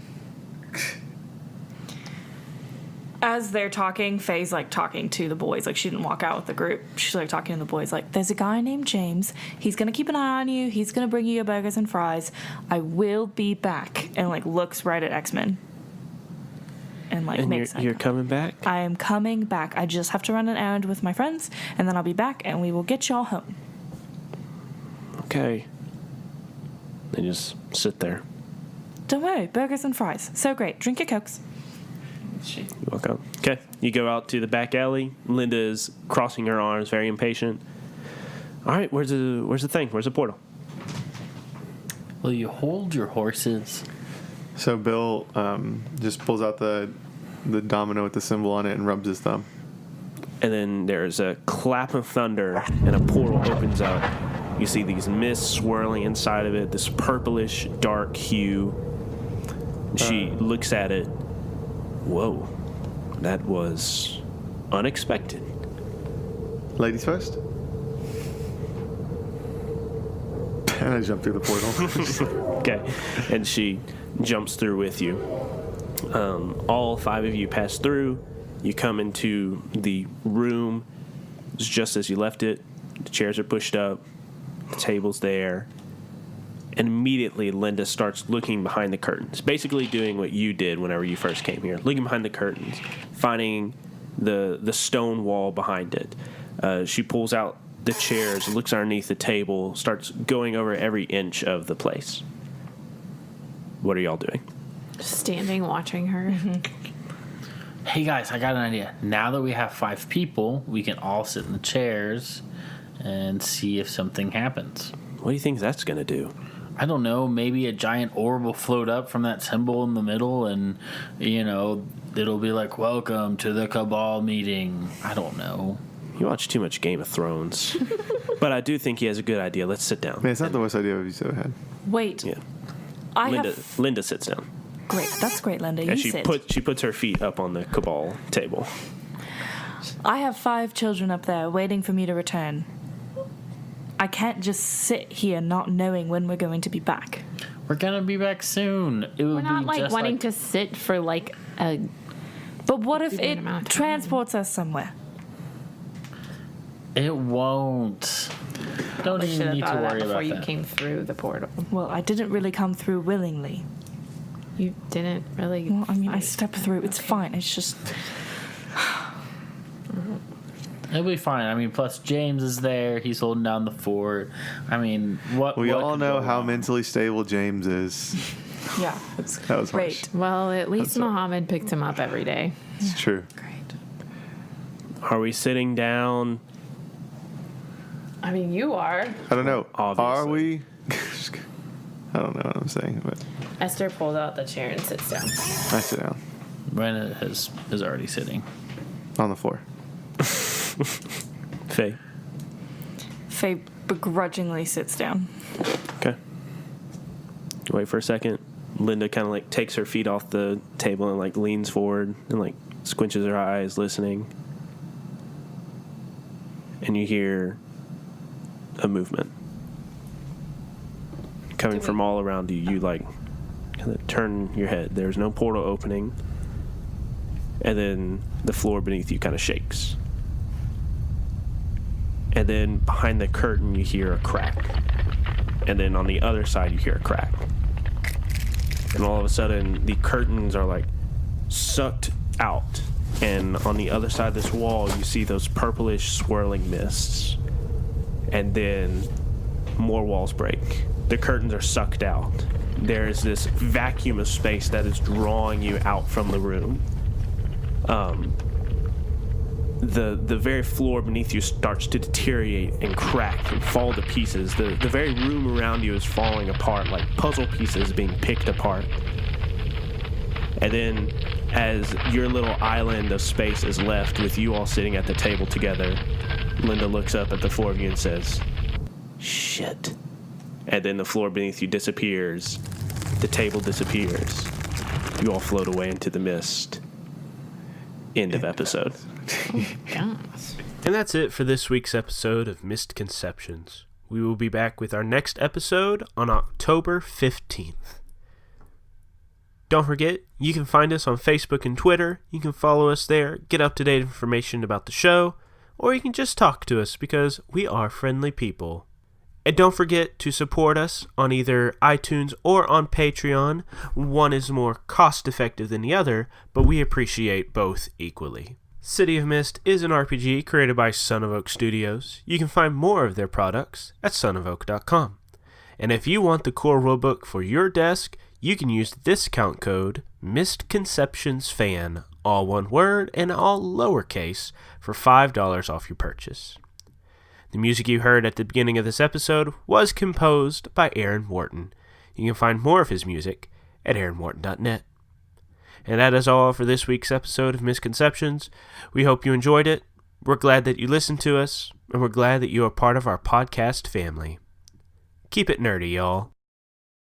As they're talking, Faye's like talking to the boys. Like, she didn't walk out with the group. She's like talking to the boys. Like, there's a guy named James. He's going to keep an eye on you. He's going to bring you your burgers and fries. I will be back. And like looks right at X-Men. And like And makes you're coming back? I am coming back. I just have to run an errand with my friends. And then I'll be back and we will get y'all home. Okay. They just sit there. Don't worry. Burgers and fries. So great. Drink your Cokes. You walk up. Okay. You go out to the back alley. Linda is crossing her arms, very impatient. All right. Where's the thing? Where's the portal? Will you hold your horses? So Bill just pulls out the domino with the symbol on it and rubs his thumb. And then there's a clap of thunder, and a portal opens up. You see these mists swirling inside of it, this purplish, dark hue. She looks at it. Whoa, that was unexpected. Ladies first. And I jump through the portal. Okay. And she jumps through with you. All five of you pass through. You come into the room. It's just as you left it. The chairs are pushed up. The table's there. And immediately Linda starts looking behind the curtains. Basically doing what you did whenever you first came here. Looking behind the curtains. Finding the stone wall behind it. She pulls out the chairs, looks underneath the table, starts going over every inch of the place. What are y'all doing? Just standing, watching her. Hey guys, I got an idea. Now that we have 5 people, we can all sit in the chairs and see if something happens. What do you think that's going to do? I don't know, maybe a giant orb will float up from that symbol in the middle and, it'll be like, welcome to the Cabal meeting. I don't know. You watch too much Game of Thrones. But I do think he has a good idea. Let's sit down. Man, it's not the worst idea I've ever had. Wait. Yeah. I Linda, have... Linda sits down. Great. That's great, Linda. You And sit. she puts her feet up on the Cabal table. I have 5 children up there waiting for me to return. I can't just sit here not knowing when we're going to be back. We're gonna be back soon. It would We're not be like just wanting to sit for like a. But what if Given it amount of time. transports us somewhere? It won't. Don't We should even have need to thought of that worry before about you that. came through the portal. Well, I didn't really come through willingly. You didn't really. Well, I mean, I fight. stepped through. It's fine. It's just... It'll be fine. I mean, plus James is there. He's holding down the fort. I mean, what? We what all could know go how wrong? mentally stable James is. Yeah. It's That was harsh. great. Well, at least Mohammed picked him up every day. It's true. Great. Are we sitting down? I mean, you are. I don't know. Obviously. Are we? I don't know what I'm saying, but Esther pulls out the chair and sits down. I sit down Brenna is already sitting. on the floor. Faye. Faye begrudgingly sits down. Okay. Wait for a second. Linda kind of like takes her feet off the table and like leans forward and like squinches her eyes, listening. And you hear a movement coming from all around you. You like kind of turn your head. There's no portal opening. And then the floor beneath you kind of shakes. And then behind the curtain you hear a crack. And then on the other side you hear a crack. And all of a sudden the curtains are like sucked out. And on the other side of this wall you see those purplish swirling mists. And then more walls break. The curtains are sucked out. There is this vacuum of space that is drawing you out from the room. The very floor beneath you starts to deteriorate and crack and fall to pieces. The very room around you is falling apart like puzzle pieces being picked apart. And then as your little island of space is left with you all sitting at the table together, Linda looks up at the four of you and says, "Shit." And then the floor beneath you disappears. The table disappears. You all float away into the mist. End of episode. Gosh. And that's it for this week's episode of Mistconceptions. We will be back with our next episode on October 15th. Don't forget, you can find us on Facebook and Twitter. You can follow us there, get up-to-date information about the show, or you can just talk to us because we are friendly people. And don't forget to support us on either iTunes or on Patreon. One is more cost-effective than the other, but we appreciate both equally. City of Mist is an RPG created by Son of Oak Studios. You can find more of their products at sonofoak.com. And if you want the core rulebook for your desk, you can use the discount code MistConceptionsFan, all one word and all lowercase, for $5 off your purchase. The music you heard at the beginning of this episode was composed by Aaron Wharton. You can find more of his music at aaronwharton.net. And that is all for this week's episode of Mistconceptions. We hope you enjoyed it. We're glad that you listened to us, and we're glad that you are part of our podcast family. Keep it nerdy, y'all.